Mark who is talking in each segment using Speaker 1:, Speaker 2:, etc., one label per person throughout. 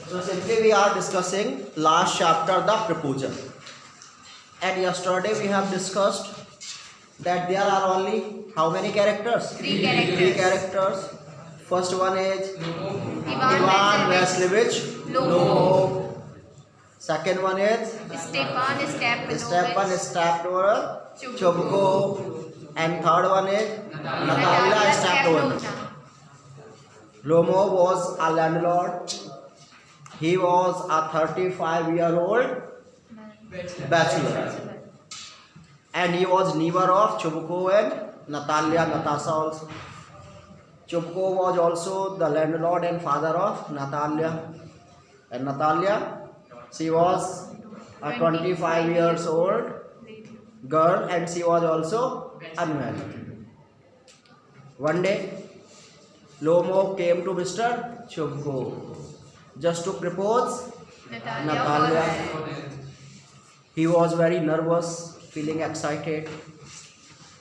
Speaker 1: So simply we are discussing last chapter, the proposal. And yesterday we have discussed that there are only how many characters?
Speaker 2: Three characters.
Speaker 1: Three characters. First one is Ivan Vasilevich Lomov. Second one is
Speaker 2: Stepan
Speaker 1: Stepan Chubko. And third one is Natalia Stepanovna. Lomov was a landlord. He was a 35-year-old bachelor. And he was neighbor of Chubko and Natasha also. Chubko was also the landlord and father of Natalia. And Natalia, she was a 25 years old girl and she was also unmarried. One day, Lomov came to Mr. Chubko just to propose Natalia. He was very nervous, feeling excited.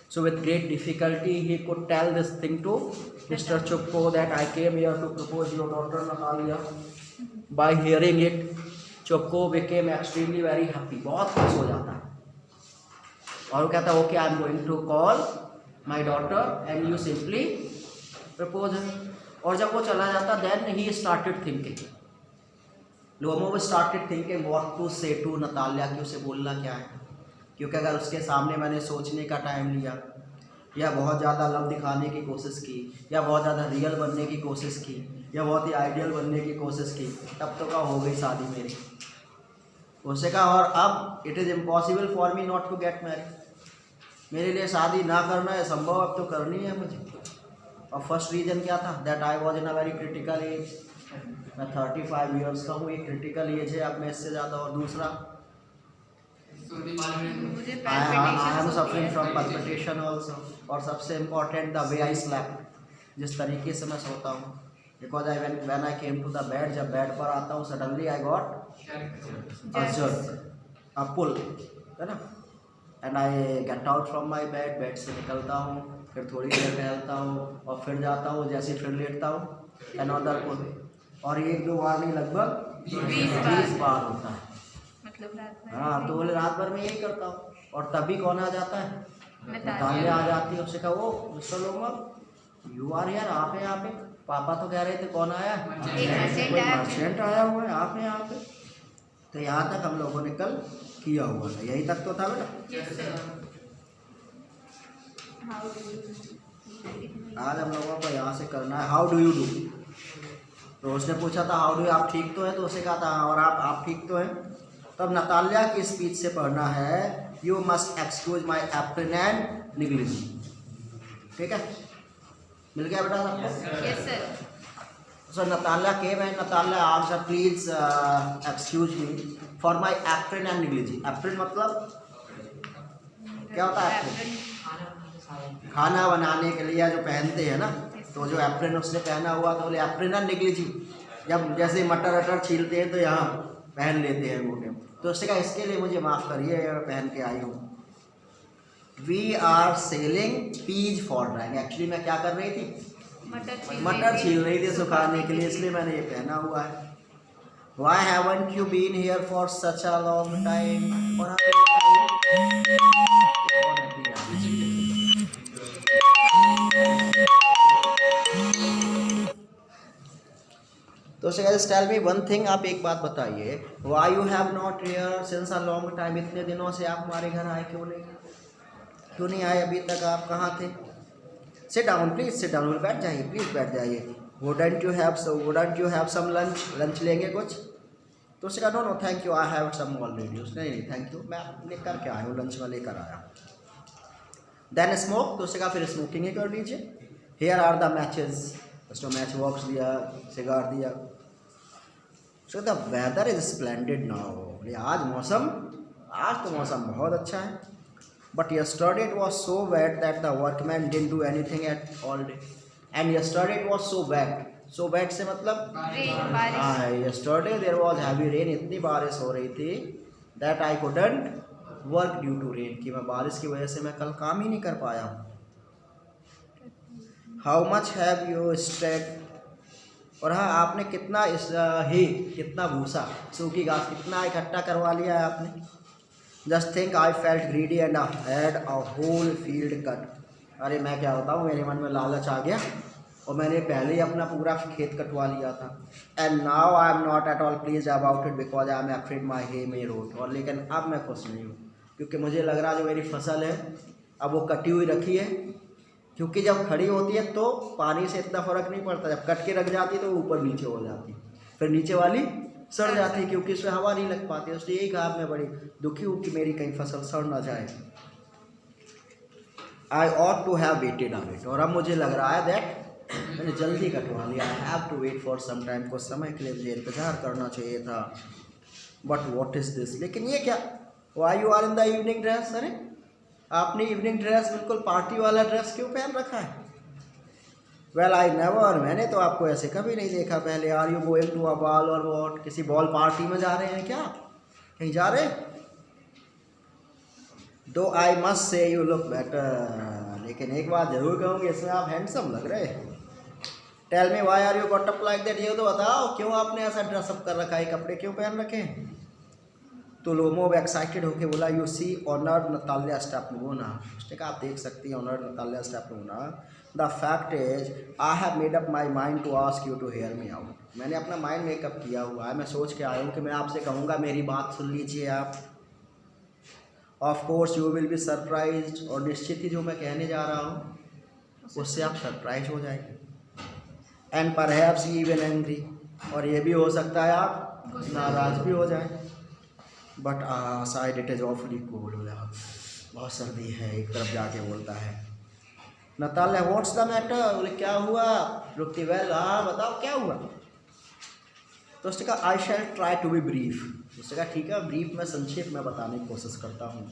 Speaker 1: So with great difficulty, he could tell this thing to Mr. Chubko that I came here to propose your daughter Natalia. By hearing it, Chubko became extremely very happy. बहुत खुश हो जाता है और वो कहता है okay, I am going to call my daughter and you simply propose her. और जब वो चला जाता, then he started thinking. Lomov started thinking what to say to Natalia, कि उसे बोलना क्या है, क्योंकि अगर उसके सामने मैंने सोचने का टाइम लिया या बहुत ज़्यादा लव दिखाने की कोशिश की या बहुत ज़्यादा रियल बनने की कोशिश की या बहुत ही आइडियल बनने की कोशिश की, तब तो क्या हो गई शादी मेरी। उससे कहा और अब it is impossible for me not to get married, मेरे लिए शादी ना करना है संभव, अब तो करनी है मुझे। और फर्स्ट रीज़न क्या था? That I was in a very critical age. मैं 35 ईयर्स का हूँ, एक क्रिटिकल एज है, अब मैं इससे ज़्यादा। और दूसरा I am suffering from palpitation also. और सबसे important the way I sleep, जिस तरीके से मैं सोता हूँ। Because I when I came to the bed, जब बेड पर आता हूँ सडनली आई गॉट अ पुल, है ना, and I get out from my bed. Bed से निकलता हूँ, फिर थोड़ी देर टहलता हूँ और फिर जाता हूँ, जैसे फिर लेटता हूँ, अनदर पुल। और एक दो बार नहीं, लगभग 20 बार होता है,
Speaker 2: मतलब रात भर।
Speaker 1: हाँ, तो बोले रात भर में यही करता हूँ। और तभी कौन आ जाता है? नतालिया आ जाती है। उससे कहा वो मिस्टर लोमव यू आर हियर, आप हैं यहाँ पे? पापा तो कह रहे थे कौन आया? कोई मर्चेंट आया हुआ है, आप हैं यहाँ पे? तो यहाँ तक हम लोगों ने कल किया हुआ था, यही तक तो था बेटा। आज हम लोगों को यहाँ से करना है हाउ डू यू डू। तो उसने पूछा था हाउ डू, आप ठीक तो है? तो उसे कहा था और आप ठीक तो हैं? तब नतालिया की स्पीच से पढ़ना है you must excuse my apron and negligee. ठीक है, मिल गया बेटा सबको?
Speaker 2: Yes sir.
Speaker 1: So Natalia came and Natalia asked please excuse me for my apron and negligee. Apron मतलब क्या होता है? एप्रिन खाना बनाने के लिए जो पहनते हैं ना, तो जो एप्रिन उसने पहना हुआ था, बोले एप्रिन एंड निग्लिजी। जब जैसे मटर वटर छीलते हैं तो यहाँ पहन लेते हैं मोटे, तो उसने कहा इसके लिए मुझे माफ़ करिए, पहन के आई हूँ। We are selling peas for drawing. Actually मैं क्या कर रही थी? मटर छील रही थी सुखाने के लिए, इसलिए मैंने ये पहना हुआ है। Why haven't you been here for such a long time. और तो just tell me one thing, आप एक बात बताइए, why you have not here since a long time. इतने दिनों से आप हमारे घर आए क्यों नहीं आए अभी तक? आप कहाँ थे? Sit down please, sit down. बैठ जाइए प्लीज़, बैठ जाइए। Wouldn't you have some lunch लेंगे कुछ? तो उसने कहा no thank you, I have some already. उसने नहीं थैंक यू, मैं लेकर के आया हूँ, लंच में लेकर आया हूँ। Then smoke. तो उसने कहा फिर स्मोकिंग ही कर लीजिए। Here are the matches. उसने मैच बॉक्स दिया, सिगार दिया। So the weather is splendid now. आज तो मौसम बहुत अच्छा है। But yesterday it was so wet that the workman didn't do anything at all day. And yesterday it was so wet. So wet से मतलब yesterday there was heavy rain. इतनी बारिश हो रही थी that I couldn't work due to rain, कि मैं बारिश की वजह से मैं कल काम ही नहीं कर पाया। How much have you stayed और हाँ, आपने कितना इस हे कितना भूसा सूखी घास कितना इकट्ठा करवा लिया है आपने। Just think I felt greedy and I had a whole field cut. अरे मैं क्या बताऊँ, मेरे मन में लालच आ गया और मैंने पहले ही अपना पूरा खेत कटवा लिया था। And now I am not at all pleased about it because I am afraid my hay may rot. और लेकिन अब मैं खुश नहीं हूँ क्योंकि मुझे लग रहा है जो मेरी फसल है अब वो कटी हुई रखी है, क्योंकि जब खड़ी होती है तो पानी से इतना फ़र्क नहीं पड़ता, जब कट के रख जाती है तो ऊपर नीचे हो जाती है, फिर नीचे वाली सड़ जाती है क्योंकि उसमें हवा नहीं लग पाती। इसलिए यही कहा मैं बड़ी दुखी हूँ कि मेरी कहीं फसल सड़ ना जाए। I ought to have waited a bit. और अब मुझे लग रहा है दैट मैंने जल्दी कटवा लिया। I have to wait for some time, कुछ समय के लिए मुझे इंतज़ार करना चाहिए था। बट वॉट इज़ दिस, लेकिन ये क्या, why you are in the evening dress. अरे आपने इवनिंग ड्रेस बिल्कुल पार्टी वाला ड्रेस क्यों पहन रखा है। वेल आई नेवर, मैंने तो आपको ऐसे कभी नहीं देखा पहले। Are you going to a ball or what, किसी बॉल पार्टी में जा रहे हैं क्या, कहीं जा रहे हैं। दो I must say you look better, लेकिन एक बात जरूर कहूँगी, इसमें आप हैंडसम लग रहे हैं। Tell me why are you got up like that, ये तो बताओ क्यों आपने ऐसा ड्रेसअप कर रखा है, कपड़े क्यों पहन रखे हैं। तो लोमोव एक्साइटेड होके बोला, you see honoured Natalia Stepanovna. उसने कहा आप देख सकती हैं honoured Natalia Stepanovna, the fact is I have made up my mind to ask you to hear me out. मैंने अपना माइंड मेकअप किया हुआ है, मैं सोच के आया हूँ कि मैं आपसे कहूँगा मेरी बात सुन लीजिए आप। Of course you will be surprise, और निश्चित ही जो मैं कहने जा रहा हूँ उससे आप सरप्राइज हो जाएंगे। एंड परहैप्स इवन एंग्री, और ये भी हो सकता है आप नाराज भी हो जाए। But side it is ऑफली cold, बहुत सर्दी है, एक तरफ जाके बोलता है। नतालिया व्हाट्स द मैटर, बोले क्या हुआ। रुकती वेल, हाँ बताओ क्या हुआ। तो उसने कहा आई शैल ट्राई टू बी ब्रीफ। उसने कहा ठीक है, ब्रीफ में संक्षेप में बताने की कोशिश करता हूँ।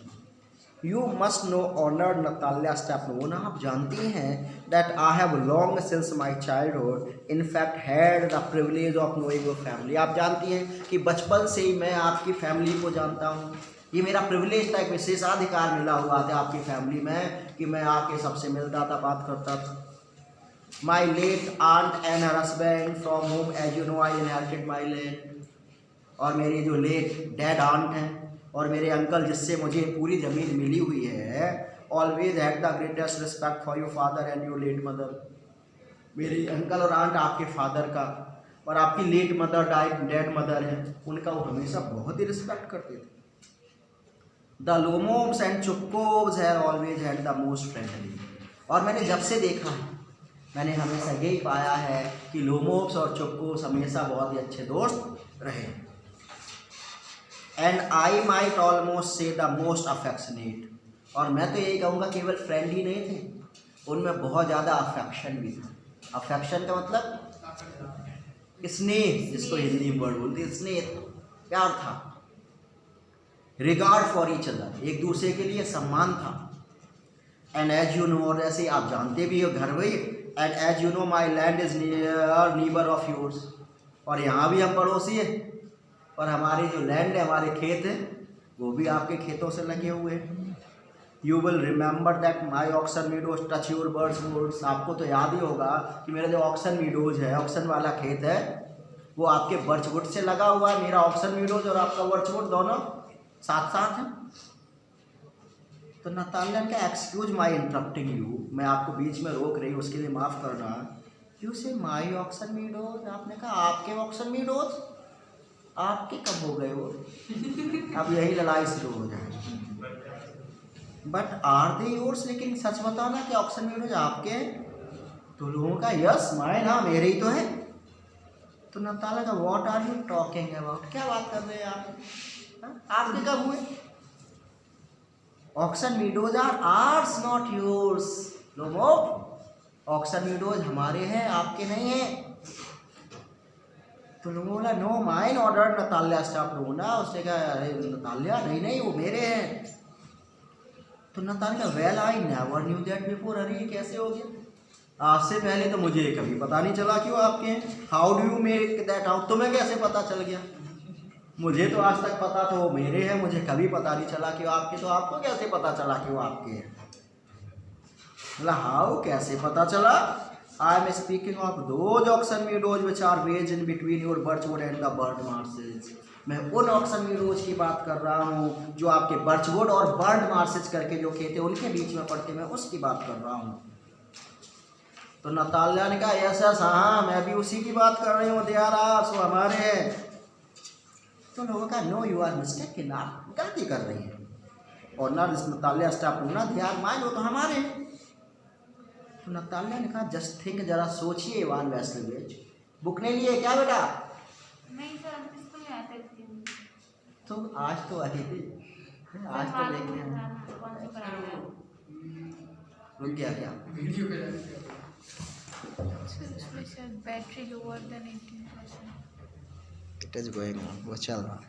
Speaker 1: You must know honoured Natalia Stepanovna, आप जानती हैं that I have long since my childhood in fact had the privilege of knowing your family. आप जानती हैं कि बचपन से ही मैं आपकी फैमिली को जानता हूँ, ये मेरा प्रिविलेज था, एक विशेषाधिकार मिला हुआ था आपकी फैमिली में कि मैं आके सबसे मिलता था, बात करता था। My late aunt and her husband from home as you know I inherited my land. और मेरी जो लेट डैड आंट हैं और मेरे अंकल जिससे मुझे पूरी ज़मीन मिली हुई है, always had the greatest respect for your father and your late mother. मेरे अंकल और आंट आपके फादर का और आपकी लेट मदर डैड मदर है, उनका वो हमेशा बहुत ही रिस्पेक्ट करते थे। The Lomovs and Chubukovs have always had the most friendly. और मैंने जब से देखा है मैंने हमेशा यही पाया है कि लोमोव्स और चुप्कोव्स हमेशा बहुत ही अच्छे दोस्त रहे। एंड आई माइट ऑलमोस्ट से द मोस्ट अफेक्शनेट, और मैं तो यही कहूँगा केवल फ्रेंड ही नहीं थे, उनमें बहुत ज़्यादा अफेक्शन भी था। अफेक्शन का मतलब स्नेह, जिसको हिंदी में वर्ड बोलते हैं, स्नेह प्यार था। रिगार्ड फॉर ईच अदर, एक दूसरे के लिए सम्मान था। एंड एज यू नो, और ऐसे आप जानते भी हो घर में, and as you know my land is near neighbour of yours, और यहाँ भी हम पड़ोसी हैं और हमारी जो लैंड है, हमारे खेत हैं, वो भी आपके खेतों से लगे हुए हैं। You will remember that my Oxen Meadows touch your birch woods. आपको तो याद ही होगा कि मेरा जो ऑक्सन मीडोज है, ऑक्सन वाला खेत है, वो आपके बर्चवुड से लगा हुआ है। मेरा ऑक्सन मीडोज और आपका बर्चवुड दोनों साथ साथ हैं। तो नतालिया ने कहा एक्सक्यूज माई इंटरप्टिंग यू, मैं आपको बीच में रोक रही हूँ उसके लिए माफ़ करना। यू से माई ऑक्सन मीडोज, आपने कहा आपके ऑक्सन मीडोज, आपके कब हो गए वो अब यही लड़ाई शुरू हो जाए। बट आर दे योर्स, लेकिन सच बताओ ना कि ऑक्सन मीडोज आपके हैं। तो लोगों का यस माइन, हाँ मेरे ही तो है। तो नतालिया का what are you talking about, क्या बात कर रहे हैं आप, आपके कब हुए। Oxen Meadows are ours not yours. लोगों, ऑक्सन मीडोज हमारे हैं, आपके नहीं हैं। तो लोगों बोला no mine order Natalia Stepanovna. उसने कहा अरे नतालिया नहीं नहीं वो मेरे हैं। तो Natalia well I never knew that before. अरे ये कैसे हो गया, आज से पहले तो मुझे कभी पता नहीं चला कि वो आपके हैं। How do you make that out, तुम्हें कैसे पता चल गया। मुझे तो आज तक पता था वो मेरे हैं, मुझे कभी पता नहीं चला कि वो आपके, तो आपको कैसे पता चला कि वो आपके हैं। मतलब हाउ, कैसे पता चला। I am speaking of those auction meadows which are waged in between your birchwood and the burnt marshes. मैं उन ऑक्सन मीडोज की बात कर रहा हूँ जो आपके बर्चवुड और बर्न्ड मार्सेज करके जो खेत है उनके बीच में पड़ते, मैं उसकी बात कर रहा हूँ। तो नताल्या ने कहा यस यस, हाँ मैं भी उसी की बात कर रही हूँ, दे आर आवर्स, वो हमारे हैं। तो लोगों का नो यू आर मिस्टेकन, आप गलती कर रही हैं। और ना नताल्या स्टॉप ना, दे आर माइन, वो तो हमारे हैं। तो नताल्या ने कहा जस्ट थिंक, जरा सोचिए इवान वैसलिवेज, बुक नहीं लिए क्या बेटा?
Speaker 2: नहीं सर, हम स्कूल में आते थे।
Speaker 1: तो आज तो आई थी, आज तो देखने
Speaker 2: कौन सी पढ़ा?
Speaker 1: रुक गया क्या?
Speaker 2: Battery lower than 18%।
Speaker 1: It is going on, वो चल रहा।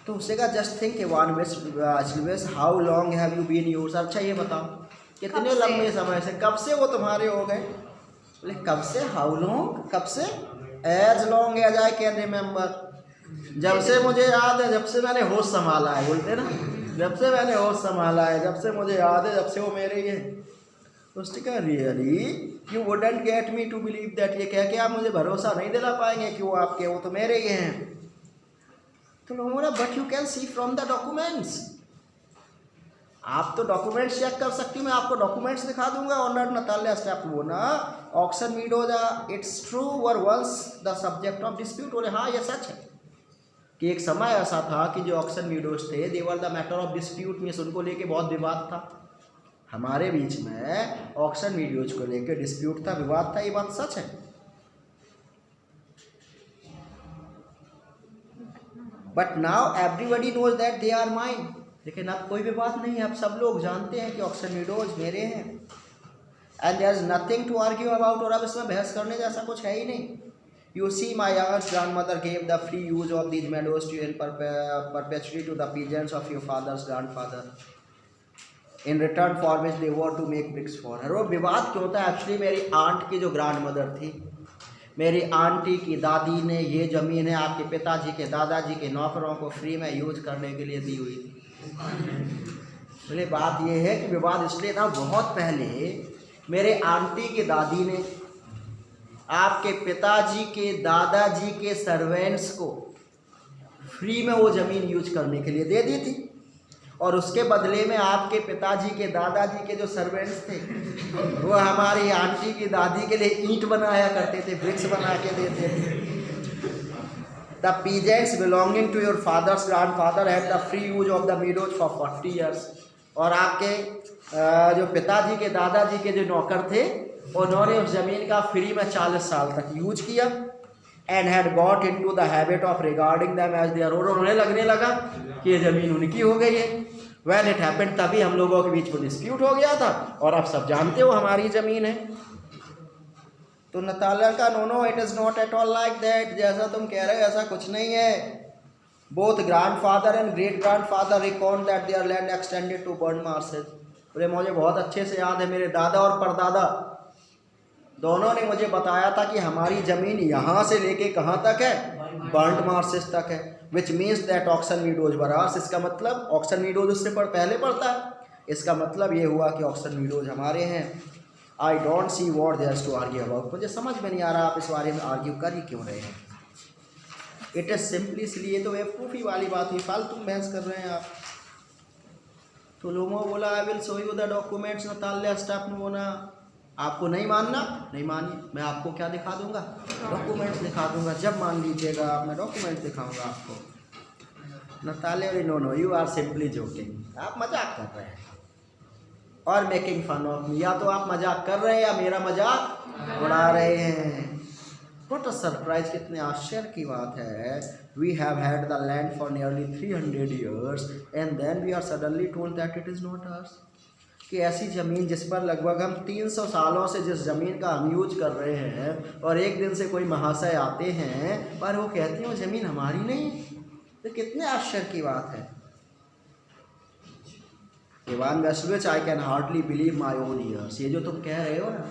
Speaker 1: तो उसने कहा just think Ivan Vassilevitch, how long have you been yours? अच्छा ये बताओ कितने लंबे समय से, कब से वो तुम्हारे हो गए? बोले कब से? हाउ लॉन्ग, कब से? As long as I can remember, जब से मुझे याद है, जब से मैंने होश संभाला है, बोलते ना, जब से मैंने होश संभाला है, जब से मुझे याद है, जब से वो मेरे ही है। उसने कहा really you wouldn't get me to believe that, ये कह के आप मुझे भरोसा नहीं दिला पाएंगे कि वो आपके, वो तो मेरे ही हैं। तो लोगों ने but you can see from the documents, आप तो डॉक्यूमेंट्स चेक कर सकती हूँ, मैं आपको डॉक्यूमेंट्स दिखा दूंगा। Honour Natalya Stepanovna, oxen meadows it's true were once the subject of dispute. बोले हाँ ये सच है कि एक समय ऐसा था कि जो ऑक्शन मीडोज थे they were the matter of dispute, means उनको लेके बहुत विवाद था। हमारे बीच में ऑक्शन मीडोज को लेके डिस्प्यूट था, विवाद था, ये बात सच है। But now everybody knows that they are mine, लेकिन अब कोई भी बात नहीं है, अब सब लोग जानते हैं कि ऑक्शन मीडोज मेरे हैं। And there is nothing to argue about, और अब इसमें बहस करने जैसा कुछ है ही नहीं। You see my ours grandmother gave the free use of these meadows to in perpetually to the peasants of your father's grandfather in return for which they were to make bricks for her. वो विवाद क्यों था? Actually मेरी aunt की जो grand mother थी, मेरी aunty की दादी ने ये ज़मीन है आपके पिताजी के दादाजी के नौकरों को फ्री में यूज करने के लिए दी हुई थी। बोले बात ये है कि विवाद इसलिए था, बहुत पहले मेरे आंटी की दादी ने आपके पिताजी के दादाजी के सर्वेंट्स को फ्री में वो ज़मीन यूज करने के लिए दे दी थी, और उसके बदले में आपके पिताजी के दादाजी के जो सर्वेंट्स थे वो हमारी आंटी की दादी के लिए ईंट बनाया करते थे, ब्रिक्स बना के देते थे। The peasants belonging to your father's grandfather had the free use of the meadows for 40 years. और आपके जो पिताजी के दादाजी के जो नौकर थे उन्होंने उस ज़मीन का फ्री में 40 साल तक यूज किया। And had got into the habit of regarding them as their own, उन्हें लगने लगा कि ये ज़मीन उनकी हो गई है। व्हेन इट हैपेंड, तभी हम लोगों के बीच में डिस्प्यूट हो गया था, और अब सब जानते हो हमारी ज़मीन है। तो नताल्या का no it is not at all like that, जैसा तुम कह रहे हो ऐसा कुछ नहीं है। Both grandfather and great grandfather record that their land extended to Burnt Marshes. बोले मुझे बहुत अच्छे से याद है, मेरे दादा और परदादा दोनों ने मुझे बताया था कि हमारी ज़मीन यहाँ से लेके कहाँ तक है, बर्न्ड मार्सेज तक है। Which means that auction meadows were hours, इसका मतलब ऑक्शन मीडोज उससे पहले पड़ता है। इसका मतलब ये हुआ कि ऑक्शन मीडोज हमारे हैं। I don't see what there is to argue about, मुझे समझ में नहीं आ रहा आप इस बारे में आर्ग्यू कर ही क्यों रहे हैं। इट इज़ सिंपली, इसलिए तो बेवकूफ़ी वाली बात हुई, फालतू बहस कर रहे हैं आप। तो लोगों ने बोला I will show you the documents, Natalya staff ने बोला आपको नहीं मानना, नहीं मानिए, मैं आपको क्या दिखा दूंगा, डॉक्यूमेंट्स दिखा दूंगा, जब मान लीजिएगा आप मैं डॉक्यूमेंट्स दिखाऊंगा आपको। Natalya no you are simply joking, आप मजाक कर रहे हैं और मेकिंग फन ऑफ मी, या तो आप मजाक कर रहे हैं या मेरा मजाक उड़ा रहे हैं। व्हाट अ सरप्राइज, कितने आश्चर्य की बात है। We have had the land for nearly 300 years and then we are suddenly told that it is not ours, कि ऐसी ज़मीन जिस पर लगभग हम 300 सालों से जिस ज़मीन का हम यूज कर रहे हैं, और एक दिन से कोई महाशय आते हैं पर वो कहते हैं वो ज़मीन हमारी नहीं, तो कितने आश्चर्य की बात है। Ivan Vassilevitch, I can hardly believe my own ears, ये जो तुम कह रहे हो ना,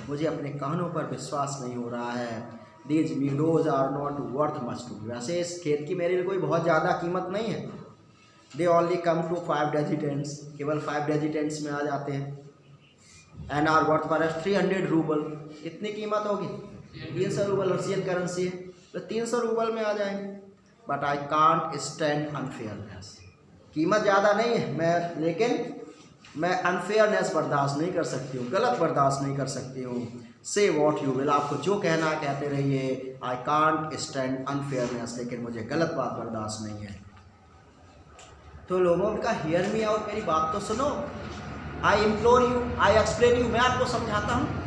Speaker 1: मुझे अपने कानों पर विश्वास नहीं हो रहा है। These meadows are not worth much to, वैसे इस खेत की मेरे लिए कोई बहुत ज़्यादा कीमत नहीं है, दे ओनली कम टू 5 डिजिटेंट्स, केवल 5 डिजिटेंट्स में आ जाते हैं। एंड आर वर्थ पर 300 रूबल, कितनी कीमत होगी? 300 रूबल रशियन करेंसी है, तो 300 रूबल में आ जाएंगे। But I can't stand unfairness, कीमत ज़्यादा नहीं है लेकिन मैं अनफेयरनेस बर्दाश्त नहीं कर सकती हूँ, गलत बर्दाश्त नहीं कर सकती हूँ। से वॉट यू विल, आपको जो कहना कहते रहिए। आई कांट स्टैंड अनफेयरनेस, लेकिन मुझे गलत बात बर्दाश्त नहीं है। तो लोगों का हियर मी आउट, मेरी बात तो सुनो। I implore you, I explain you, मैं आपको समझाता हूँ।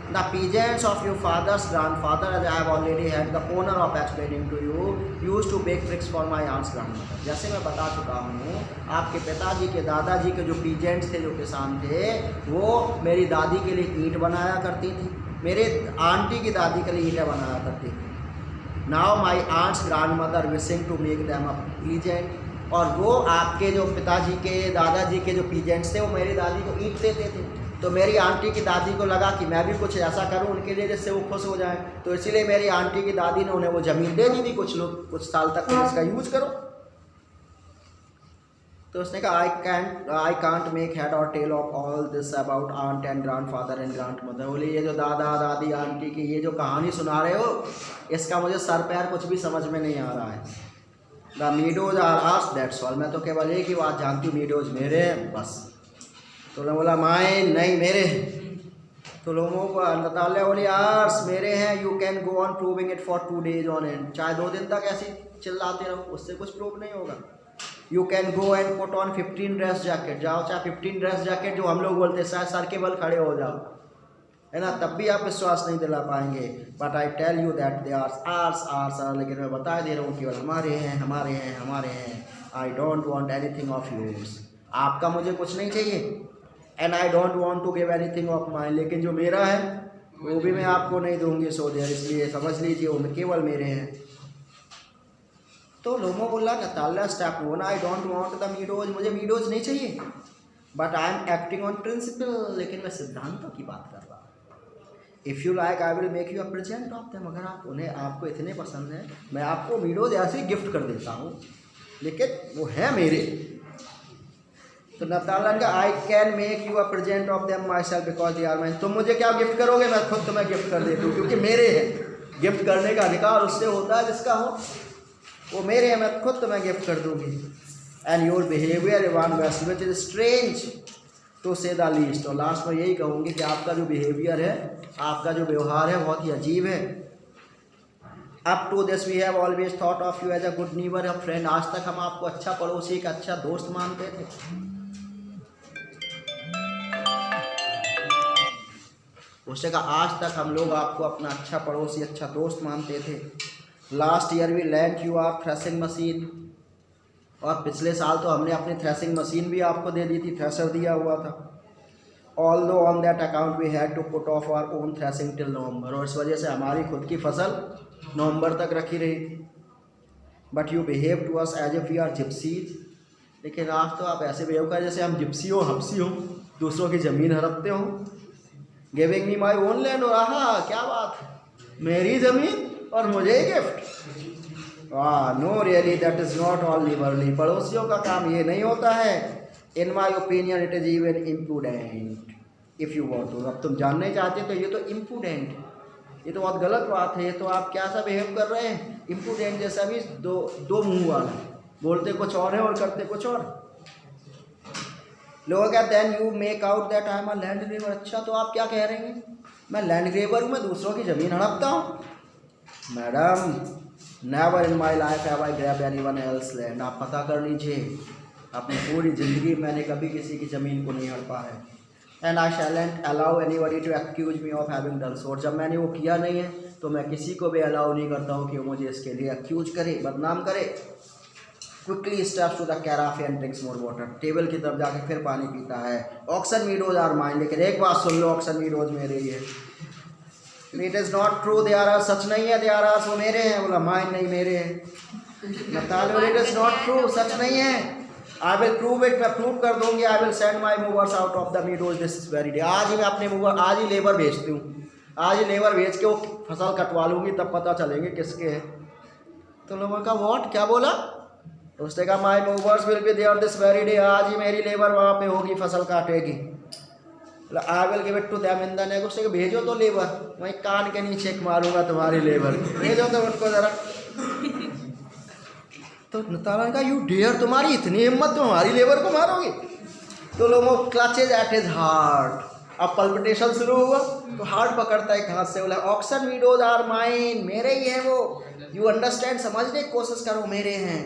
Speaker 1: The peasants of your father's grandfather, as I have already had the honour of explaining to you, used to bake bricks for my aunt's grandmother. जैसे मैं बता चुका हूँ, आपके पिताजी के दादाजी के जो पीजेंट्स थे, जो किसान थे, वो मेरी दादी के लिए ईंट बनाया करती थी, मेरे आंटी की दादी के लिए ईंटें बनाया करती थी। Now my aunt's grandmother wishing to make them a peasant, और वो आपके जो पिताजी के दादाजी के जो पीजेंट्स थे, वो मेरी दादी को ईंट देते थे। तो मेरी आंटी की दादी को लगा कि मैं भी कुछ ऐसा करूं उनके लिए जिससे वो खुश हो जाएं, तो इसीलिए मेरी आंटी की दादी ने उन्हें वो ज़मीन दे दी थी, कुछ साल तक इसका यूज करो। तो उसने कहा I can't make head or tail of all this about aunt and grandfather and grandmother. बोले ये जो दादा दादी आंटी की ये जो कहानी सुना रहे हो, इसका मुझे सर पैर कुछ भी समझ में नहीं आ रहा है। The meadows are ours, that's all, मैं तो केवल एक ही बात जानती हूँ, मीडोज मेरे हैं बस। तो उन्होंने बोला माइन, नहीं मेरे हैं। तो लोगों को नतालिया बोली आर्स, मेरे हैं। You can go on proving it for 2 days on and, चाहे 2 दिन तक ऐसे चिल्लाते रहो, उससे कुछ प्रूव नहीं होगा। You can go and put on 15 dress jacket, जाओ चाहे 15 ड्रेस जैकेट जो हम लोग बोलते हैं, शायद सर के बल खड़े हो जाओ, है ना, तब भी आप विश्वास नहीं दिला पाएंगे। But I tell you that they are ours ours, लेकिन मैं बता दे रहा हूँ केवल हमारे हैं हमारे हैं हमारे हैं। I don't want anything of yours, आपका मुझे कुछ नहीं चाहिए। And I don't want to give anything of mine, लेकिन जो मेरा है वो भी मैं आपको नहीं दूंगी सो देर, इसलिए समझ लीजिए वो केवल मेरे हैं। तो लोगों बोला Natalia Stepanovna, I don't want the meadows, मुझे मीडोज नहीं चाहिए। But I am acting on principle, लेकिन मैं सिद्धांतों की बात कर रहा हूँ। If you like I will make you a present of them, अगर आप उन्हें आपको इतने पसंद है, मैं आपको मीडोज ऐसे ही गिफ्ट कर देता हूँ, लेकिन वो है मेरे। तो नतालिया का I can make you a present of them myself because they are mine, तुम मुझे क्या गिफ्ट करोगे, मैं खुद तुम्हें गिफ्ट कर देती हूँ, क्योंकि मेरे हैं। गिफ्ट करने का अधिकार उससे होता है जिसका हो, वो मेरे हैं, मैं खुद तुम्हें गिफ्ट कर दूंगी। And your behaviour one west which is strange to say the least, और लास्ट में यही कहूँगी कि आपका जो बिहेवियर है, आपका जो व्यवहार है, बहुत ही अजीब है। Up to this we have always thought of you as a good neighbour, a friend, आज तक हम आपको अच्छा पड़ोसी, एक अच्छा दोस्त मानते थे। उसने कहा आज तक हम लोग आपको अपना अच्छा पड़ोसी, अच्छा दोस्त मानते थे। Last year we lent you our threshing machine, और पिछले साल तो हमने अपनी थ्रेसिंग मशीन भी आपको दे दी थी, थ्रेसर दिया हुआ था। Although on that account we had to put off our own threshing till November, और इस वजह से हमारी खुद की फसल नवंबर तक रखी रही थी। But you behave to us as if we are gypsies, लेकिन आज तो आप ऐसे बिहेव कर जैसे हम जिप्सी हो, हप्सी हो, दूसरों की ज़मीन हड़पते हो। Giving me my own land, और आहा क्या बात है, मेरी ज़मीन और मुझे ही gift. No really that is not all lively, पड़ोसियों का काम ये नहीं होता है। In my opinion it is even imprudent if you want to, अब तुम जानने चाहते तो ये तो इम्प्रूडेंट है, ये तो बहुत गलत बात है। ये तो आप क्या सा बिहेव कर रहे हैं, इम्प्रूडेंट जैसा भी दो मुँह वाला, बोलते कुछ और है और करते कुछ और। लोग क्या then you make out that I am a land grabber, अच्छा तो आप क्या कह रहे हैं, मैं लैंड ग्रेबर हूँ, मैं दूसरों की ज़मीन हड़पता हूँ। Madam never in my life have I grab anyone else land, आप पता कर लीजिए, अपनी पूरी ज़िंदगी मैंने कभी किसी की ज़मीन को नहीं हड़पा है। And I shan't allow anybody to accuse me of having done so, और जब मैंने वो किया नहीं है तो मैं किसी को भी अलाउ नहीं करता हूँ कि वो मुझे इसके लिए एक्यूज करे, बदनाम करे। Quickly steps to the carafe and drinks more water, table की तरफ जाके फिर पानी पीता है। ऑक्सन मीडोज आर माइन, लेकिन एक बात सुन लो, ऑक्सन मीडोज मेरे ही है। It is not true they are, सच नहीं है दे आर वो मेरे हैं। बोला माइन नहीं मेरे हैं। Natalia it is not true, सच नहीं है। आई विल प्रूव इट, मैं प्रूव कर दूंगी। I will send my mowers out of the meadows this very day, आज ही मैं अपने मूवर, आज ही लेबर भेजती हूँ, आज ही लेबर भेज के वो फसल कटवा लूँगी, तब पता चलेंगे किसके है। तो लोगों का वॉट क्या बोला, तो उसने कहा my mowers will be there this very day, आज ही मेरी लेबर वहाँ पे होगी, फसल काटेगी। I will give it to them in the next, उसने कहा भेजो तो लेबर, वहीं कान के नीचे एक मारूंगा तुम्हारी लेबर, भेजो तो उनको ज़रा। तो नताला ने कहा यू डेयर, तुम्हारी इतनी हिम्मत तुम हमारी लेबर को मारोगे। तो लोगों क्लचेज एट हिज हार्ट, अब पल्पिटेशन शुरू हुआ तो हार्ट पकड़ता है हाथ से, बोला ऑक्सन वीडोज आर माइन, मेरे ही हैं वो, यू अंडरस्टैंड, समझने की कोशिश करो, मेरे हैं।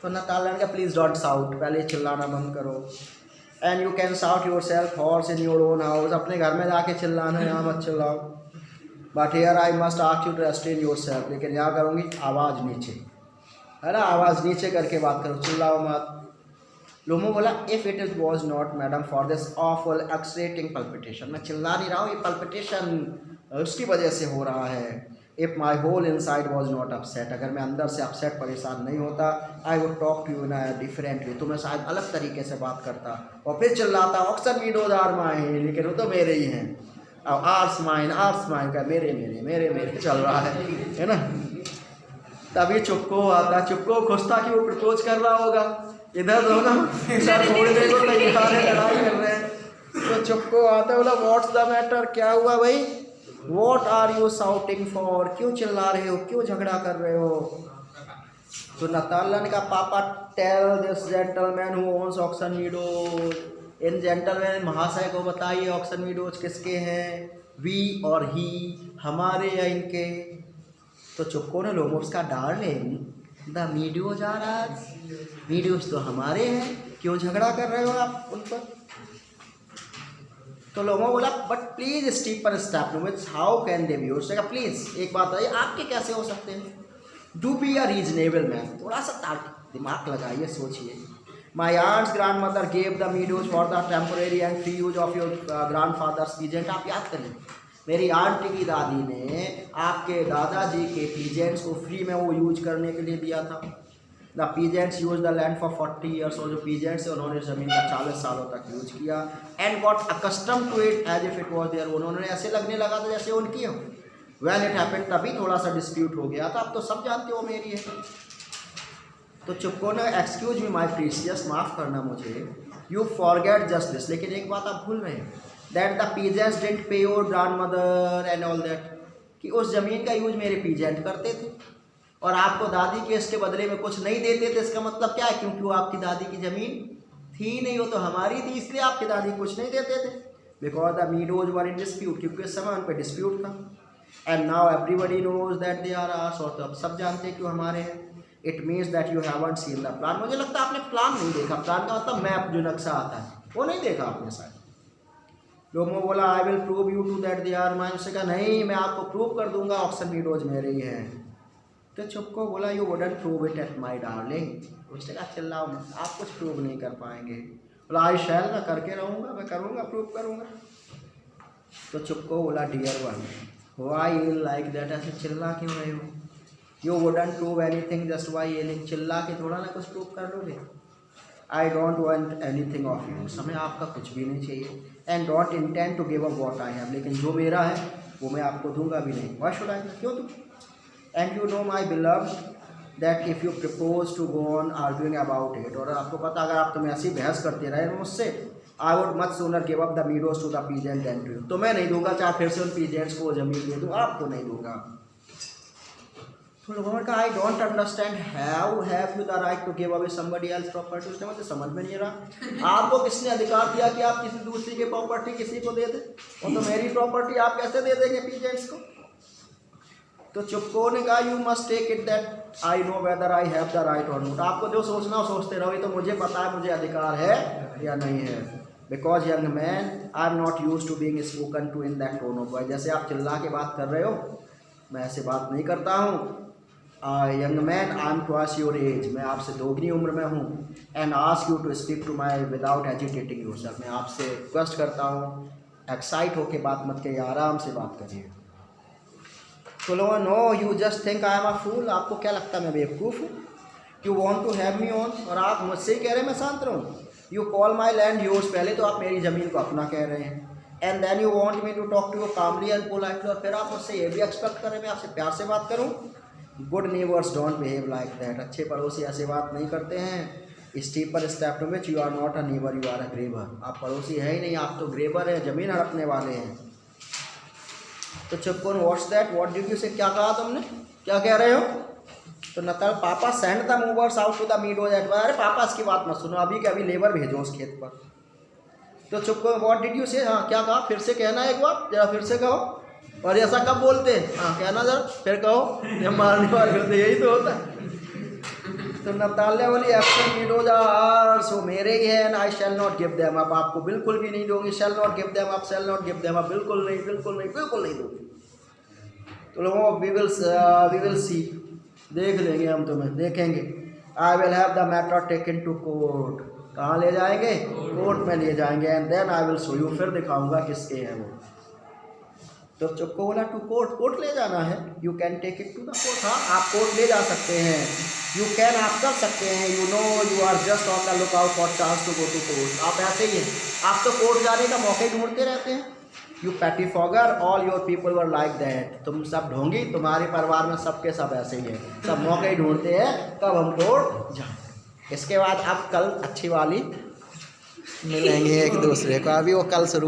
Speaker 1: तो नताला ने कहा प्लीज़ डोंट शाउट, पहले चिल्लाना बंद करो। And you can shout yourself hoarse in your own house, अपने घर में जाके चिल्लाना, यहाँ मत चिल्लाओ। But here I must ask you to restrain yourself, लेकिन यहाँ करूँगी आवाज़ नीचे, है ना, आवाज़ नीचे करके बात करो, चिल्लाओ मत। लोमो बोला if it is was not madam for this awful excruciating palpitation, मैं चिल्ला नहीं रहा हूँ, ये पल्पिटेशन उसकी वजह से हो रहा है। If my whole inside was not upset, अगर मैं अंदर से अपसेट परेशान नहीं होता, I would talk to you in a different way, तो मैं शायद अलग तरीके से बात करता और फिर चिल्लाता ऑक्सन वीडोज आर माइन, लेकिन वो तो मेरे ही हैं। अब आर्स माइन का मेरे मेरे मेरे मेरे चल रहा है ना। तभी चुपको आता, चुपको खुश था कि वो प्रपोज कर रहा होगा, इधर दोनों सर फोड़ने को तैयार है, लड़ाई कर रहे हैं। तो चुपको आता, बोला व्हाट्स द मैटर, क्या हुआ भाई, what are you shouting for, क्यों चिल्ला रहे हो, क्यों झगड़ा कर रहे हो। तो नताला ने कहा पापा tell this gentleman who owns oxen meadows, इन जेंटलमैन महाशय को बताइए ऑक्सन वीडोज किसके हैं, वी और ही, हमारे या इनके। तो चुपको ने लोमोस का darling the meadows are ours, meadows तो हमारे हैं, क्यों झगड़ा कर रहे हो आप उन पर। तो लोगों बोला बट प्लीज स्टीप पर step means how can they B, उसने कहा प्लीज एक बात है, आपके कैसे हो सकते हैं, do be a reasonable man, थोड़ा सा दिमाग लगाइए, सोचिए। My aunt's grandmother gave the meadows for the temporary and free use of your grandfather's peasant, आप याद करिए मेरी आंटी की दादी ने आपके दादाजी के पीजेंट्स को फ्री में वो यूज करने के लिए दिया था। The peasants use the land for 40 years, और जो पीजेंट्स है उन्होंने ज़मीन का 40 सालों तक यूज किया। And got accustom to it as if it was there, उन्होंने ऐसे लगने लगा था जैसे उनकी हो। वैन इट हैपेंड, तभी थोड़ा सा डिस्प्यूट हो गया था, अब तो सब जानते हो मेरी है। तो चुपको ने एक्सक्यूज मी माई प्रीसियस, माफ़ करना मुझे, यू फॉरगेट जस्ट दिस, लेकिन एक बात आप भूल रहे हैं, दैट द पीजेंट्स डिडंट पे your grand mother and all that, कि उस ज़मीन का यूज मेरे पीजेंट करते थे और आपको दादी के इसके बदले में कुछ नहीं देते थे। इसका मतलब क्या है, क्योंकि वो आपकी दादी की ज़मीन थी नहीं, वो तो हमारी थी, इसलिए आपकी दादी कुछ नहीं देते थे। Because the meadows were in dispute, क्योंकि उस समय उन पर डिस्प्यूट था। And now everybody knows that they are ours, और तो अब सब जानते हैं क्यों हमारे हैं। It means that you haven't seen the plan, मुझे लगता है आपने प्लान नहीं देखा, प्लान का मतलब मैप जो नक्शा आता है वो नहीं देखा आपने शायद। लोगों बोला I will prove you to that they are mine, उसने कहा नहीं मैं आपको प्रूव कर दूंगा ऑक्सन मीडोज मेरे ही हैं। तो चुपको बोला you wouldn't prove it at my darling, उसने कहा चिल्लाओ मत, आप कुछ प्रूव नहीं कर पाएंगे। बोला आई शैल, मैं करके रहूँगा, मैं करूँगा, प्रूव करूँगा। तो चुपको बोला dear one why you like that, ऐसे चिल्ला क्यों रहे हो, you wouldn't prove anything just by yelling, चिल्ला के थोड़ा ना कुछ प्रूव कर लोगे। I don't want anything of you, समय आपका कुछ भी नहीं चाहिए। And don't intend to give up what I have, लेकिन जो मेरा है वो मैं आपको दूंगा भी नहीं। व्हाई शुड आई, क्यों दूँ। And you know my beloved that if you propose to go on arguing about it, और आपको पता अगर आप तुम्हें ऐसी बहस करते रहे मुझसे, I would much sooner give up the meadows to the peasant than to you, तो मैं नहीं दूंगा, चाहे फिर से उन पीजेंट्स को ज़मीन दे दूँ, आपको नहीं दूंगा। तो लोगों ने कहा I don't understand how have you the right to give away somebody else property, उसने मुझे समझ में नहीं रहा, आपको किसने अधिकार दिया कि आप किसी दूसरी की प्रॉपर्टी किसी को दे दें, वो तो मेरी प्रॉपर्टी आप कैसे दे देंगे पीजेंट्स को। तो चुपको ने कहा you must take it that I know whether I have the right or not, आपको जो सोचना हो सोचते रहो, ये तो मुझे पता है मुझे अधिकार है या नहीं है। Because young man I am not use to being spoken to in that tone of voice, जैसे आप चिल्ला के बात कर रहे हो मैं ऐसे बात नहीं करता हूँ। Young man I am twice your age, मैं आपसे दोगुनी उम्र में हूँ। And ask you to speak to my without agitating yourself, मैं आपसे रिक्वेस्ट करता हूँ एक्साइट होके बात मत करिए, आराम से बात करिए। तो लोगों no you just think I am a fool, आपको क्या लगता है मैं बेवकूफ़ हूँ। You want to have me on, और आप मुझसे ही कह रहे हैं मैं शांत रहूँ। You call my land yours, पहले तो आप मेरी ज़मीन को अपना कह रहे हैं। And then you want me to talk to you calmly and politely, और फिर आप मुझसे ये भी एक्सपेक्ट करें मैं आपसे प्यार से बात करूँ। Good neighbours don't behave like that, अच्छे पड़ोसी ऐसे बात नहीं करते हैं। Stepper step to which you are not a neighbour, you are a grabber, आप पड़ोसी है ही नहीं, आप तो ग्रेबर है, जमीन हड़पने वाले हैं। तो Chubukov what's that, what did you say, क्या कहा तुमने, क्या कह रहे हो? तो नताल पापा send the mowers out to the meadows at, अरे पापा इसकी बात मत सुनो, अभी के अभी लेबर भेजो उस खेत पर। तो चुपकोन व्हाट डिड यू से, हाँ क्या कहा, फिर से कहना एक बार, जरा फिर से कहो। और ऐसा कब बोलते हैं, हाँ कहना जरा, फिर कहो, ये मारने वाले होते, यही तो होता है। तो नताल्या बोली एब्सेंट मीडोज आर, सो मेरे ही है, and I shall not give them, अब आपको बिल्कुल भी नहीं दूंगी, शैल नॉट गिव देम, आप शैल नॉट गिव देम, अब बिल्कुल नहीं, बिल्कुल नहीं, बिल्कुल नहीं दूंगी। तो लोगों वी विल सी, देख लेंगे हम, तुम्हें देखेंगे। I will have the matter taken to court, कहाँ ले जाएंगे, कोर्ट में ले जाएंगे, and then I will show you, फिर दिखाऊंगा किसके हैं वो। तो चुपको बोला टू कोर्ट, कोर्ट ले जाना है, you can take it to the court, हाँ आप कोर्ट ले जा सकते हैं, यू कैन आप कर सकते हैं, you know you are just on the look out for chance to go to court, आप ऐसे ही हैं, आप तो कोर्ट जाने का मौका ही ढूंढते रहते हैं। You pettifogger, all your people were like that, तुम सब ढोंगी, तुम्हारे परिवार में सबके सब ऐसे ही हैं, सब मौके ही ढूंढते हैं कब हम कोर्ट जाएं। इसके बाद अब कल अच्छी वाली मिलेंगे एक दूसरे को, अभी वो कल शुरू